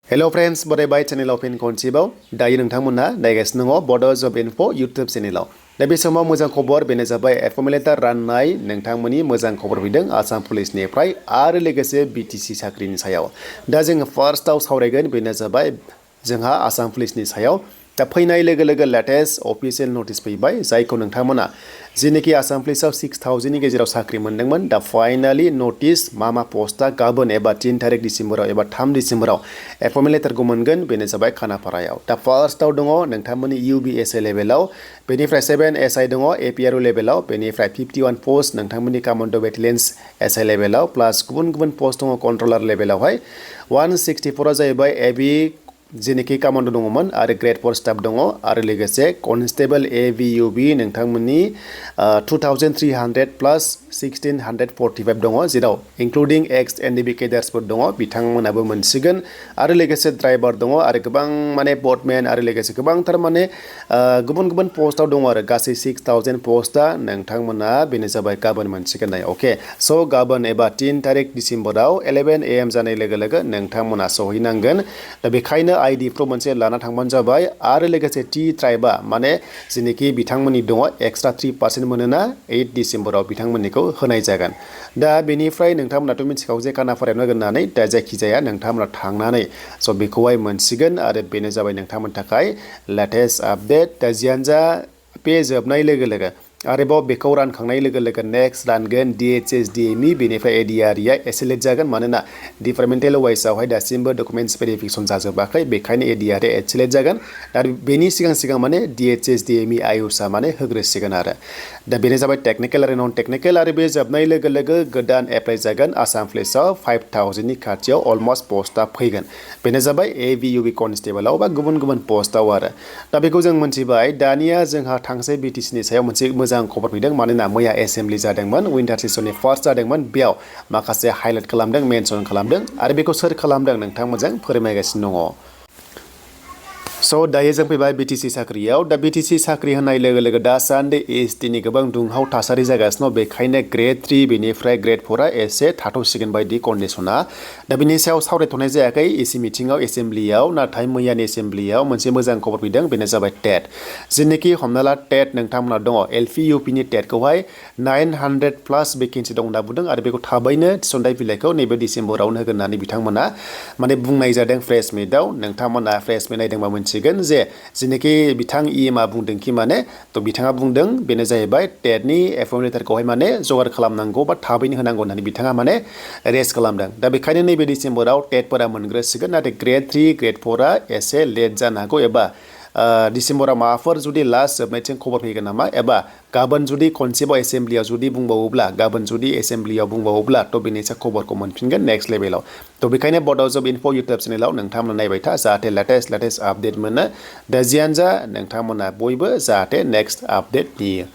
Hello friends, Bodo by channel of Constable. दायो नोंथांमोनहा नायगासिनो दङ बड' जब इनफो YouTube चेनेलाव। दा बे समाव मोजां खबर बेनो जाबाय एफर्मेलेटार राननाय नोंथांमोननि मोजां खबर फैदों आसाम पुलिसनिफ्राय आरो लोगोसे BTC साख्रिनि सायाव। दा जोङो फार्स्टआव सावरायगोन बेनो जाबाय जोंहा आसाम पुलिसनि सायाव। दा फैनाय लोगो लोगो लेटेस्ट अफिसियेल नटिस फैबाय जायखौ नोंथांमोना जेनेखि आसाम पुलिसाव 6000 नि गेजेराव साख्रि मोनदोंमोन दा फाइनाली नटिस मा पस्टआ गाबोन एबा 3 तारिख डिसेम्बराव एबा 3 डिसेम्बराव एपइन्टमेन्ट लेटारखौ मोनगोन बेनो जाबाय खानापारायाव। दा फार्स्टआव दङ नोंथांमोननि UBSA लेभेलाव, बेनिफ्राय 7 SI दङ APRO लेभेलाव, बेनिफ्राय 51 पोस्ट नोंथांमोननि कमान्डो बेटेलियन्स SI लेभेलाव प्लास गुबुन गुबुन पोस्ट दङ कन्ट्रलार लेभेलावहाय 164 जाहैबाय एबि जेनेखि कमान्डो दङमोन आरो ग्रेड 4 स्टाफ दङ आरो लोगोसे कन्स्टेबल AVUB नोंथांमोननि 2300 प्लास 1645 दङ जेराव इंक्लुडिं एक्स NDB केडार्सफोर दङ बिथांमोनाबो मोनसिगोन आरो लोगोसे ड्राइभार दङ आरो गोबां माने बोटमेन आरो लोगोसे गोबांथार माने गुबुन गुबुन पोस्टआव दङ आरो गासै 6000 पोस्टआ नोंथांमोना बेनो जाबाय गाबोन मोनसिगोन दायो। अके स' गाबोन एबा 3 तारिख डिसेम्बराव 11 AM जानाय लोगो लोगो नोंथांमोना सहैनांगोन। दा बेखायनो ID प्र मोनसे लाना थांबानो जाबाय आरो लोगोसे T ट्राइबा माने जेनेखि बिथांमोननि दङ एक्सट्रा 3% मोनोना 8 डिसेम्बराव बिथांमोननिखौ होनाय जागोन। दा बेनिफ्राय नोंथांमोनाथ' मिथिखागौ जे खानापारायावनो होननानै दा जायखिजाया नोंथांमोना थांनानै स' बेखौहाय मोनसिगोन आरो बेनो जाबाय नोंथांमोननि थाखाय लेटेस्ट आपडेट। दा जियानो जा बे जोबनाय लोगो लोगो आरोबाव बेखौ रानखांनाय लोगो लोगो नेक्स्ट रानगोन DHS DME बेनिफ्राय ADRE आ एसे लेट जागोन मानोना डिपार्टमेन्टेल वाइसआवहाय दासिमबो डकुमेन्ट्स भेरिफिकेसन जाजोबाखै बेखायनो ADRE एसे लेट जागोन आरो बेनि सिगां माने DHS DME आयुषआ माने होग्रोसिगोन आरो दा बेनो जाबाय टेक्निकेल आरो नन टेक्निकेल आरो बे जोबनाय लोगो लोगो गोदान एप्लाइ जागोन आसाम पुलिसाव 5000 नि खाथियाव अलमस्ट पस्टआ फैगोन बेनो जाबाय AVUB कन्स्टेबलाव बा गुबुन गुबुन पस्टआव आरो दा बेखौ जों मोनथिबाय। दानिया जोंहा थांसै BTC नि सायाव मोनसे मोजां खबर फैदों मानोना मैया एसेम्बलि जादोंमोन विन्टार सेसननि फार्स्ट जादोंमोन बेयाव माखासे हाइलाइट खालामदों मेनसन खालामदों आरो बेखौ सोर खालामदों नोंथांमोनजों फोरमायगासिनो दङ। स' दायो जों फैबाय BTC साख्रियाव। दा BTC साख्रि होनाय लोगो लोगो दासान्दि ST नि गोबां दुंहाव थासारि जागासिनो बेखायनो ग्रेड 3 बेनिफ्राय ग्रेड 4 आ एसे थाथ'सिगोन बायदि कन्डिसना। दा बिनि सायाव सावरायथ'नाय जायाखै एसि मिटिंआव एसेम्बलियाव नाथाय मैयानि एसेम्बलियाव मोनसे मोजां खबर फैदों बेनो जाबाय टेट जेनेखि हमना ला टेट नोंथांमोना दङ LP UP नि टेटखौहाय 900 प्लास भेकेन्सि दं होनना बुंदों आरो बेखौ थाबैनो थिसनथाइ बिलाइखौ नैबे डिसेम्बरावनो होगोन होननानै बिथांमोना माने बुंनाय जादों प्रेस मिटआव। नोंथांमोना प्रेस मिट नायदोंबा मोनसिगोन जे जेनेखि बिथां EMआ बुंदोंखि माने थ' बिथाङा बुंदों बेनो जाहैबाय टेटनि एपइन्टमेन्ट लेटारखौहाय माने जगार खालामनांगौ बा थाबैनो होनांगौ होननानै बिथाङा माने रेस्ट खालामदों। दा बेखायनो नैबे डिसेम्बराव टेटफोरा मोनग्रोसिगोन नाथाय ग्रेड 3 ग्रेड 4 आ एसे लेट जानो हागौ एबा डिसेम्बराव माबाफोर जुदि लास्ट जोबनायथिं खबर फैगोन नामा एबा गाबोन जुदि खनसेबाव एसेम्बलियाव जुदि बुंबावोब्ला गाबोन जुदि एसेम्बलियाव बुंबावोब्ला थ' बेनिसा खबरखौ मोनफिनगोन नेक्स्ट लेभेलाव। थ' बेखायनो बड' जब इनफो इउटुब चेनेलाव नोंथांमोना नायबाय था जाहाथे लेटेस्ट आपडेट मोनो। दा जियानो जा नोंथांमोना बयबो जाहाथे नेक्स्ट आपडेट नेयो।